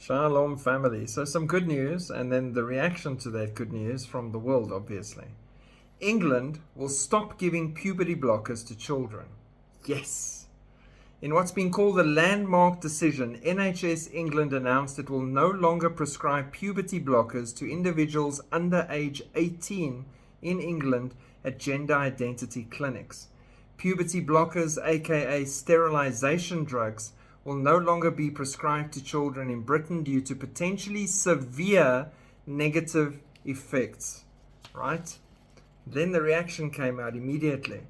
Shalom, family. So some good news, and then the reaction to that good news from the world, obviously. England will stop giving puberty blockers to children. Yes. In what's been called the landmark decision, NHS England announced it will no longer prescribe puberty blockers to individuals under age 18 in England at gender identity clinics. Puberty blockers, aka sterilization drugs, will no longer be prescribed to children in Britain due to potentially severe negative effects. Right? Then the reaction came out immediately.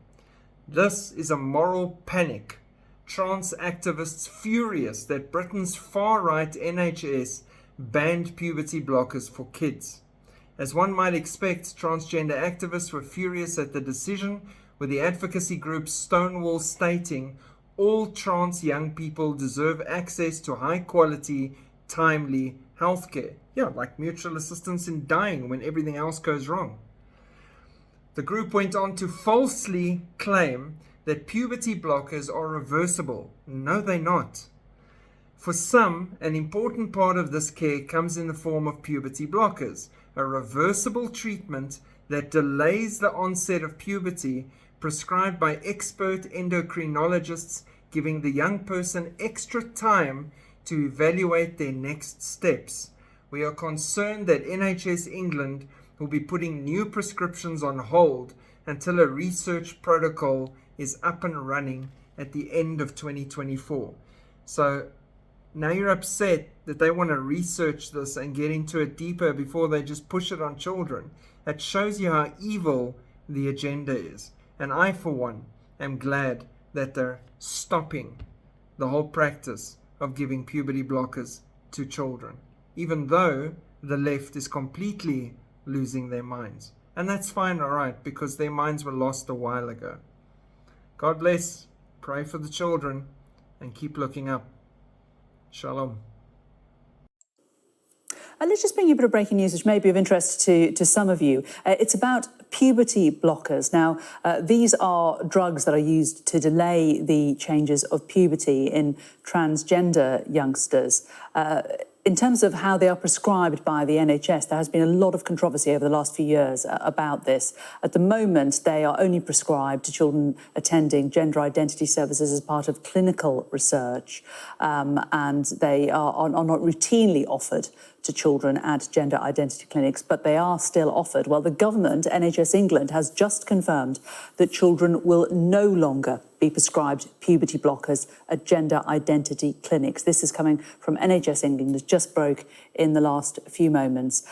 This is a moral panic. Trans activists furious that Britain's far-right NHS banned puberty blockers for kids. As one might expect, transgender activists were furious at the decision, with the advocacy group Stonewall stating all trans young people deserve access to high-quality, timely healthcare. Yeah, like mutual assistance in dying when everything else goes wrong. The group went on to falsely claim that puberty blockers are reversible. No, they're not. For some, an important part of this care comes in the form of puberty blockers, a reversible treatment that delays the onset of puberty, prescribed by expert endocrinologists, giving the young person extra time to evaluate their next steps. We are concerned that NHS England will be putting new prescriptions on hold until a research protocol is up and running at the end of 2024. So now you're upset that they want to research this and get into it deeper before they just push it on children. That shows you how evil the agenda is. And I, for one, am glad that they're stopping the whole practice of giving puberty blockers to children, even though the left is completely losing their minds. And that's fine, all right, because their minds were lost a while ago. God bless, pray for the children, and keep looking up. Shalom. Let's just bring you a bit of breaking news, which may be of interest to some of you. It's about puberty blockers. Now, these are drugs that are used to delay the changes of puberty in transgender youngsters. In terms of how they are prescribed by the NHS, there has been a lot of controversy over the last few years about this. At the moment, they are only prescribed to children attending gender identity services as part of clinical research, and they are not routinely offered to children at gender identity clinics, but they are still offered. Well, the government, NHS England, has just confirmed that children will no longer be prescribed puberty blockers at gender identity clinics. This is coming from NHS England. It just broke in the last few moments.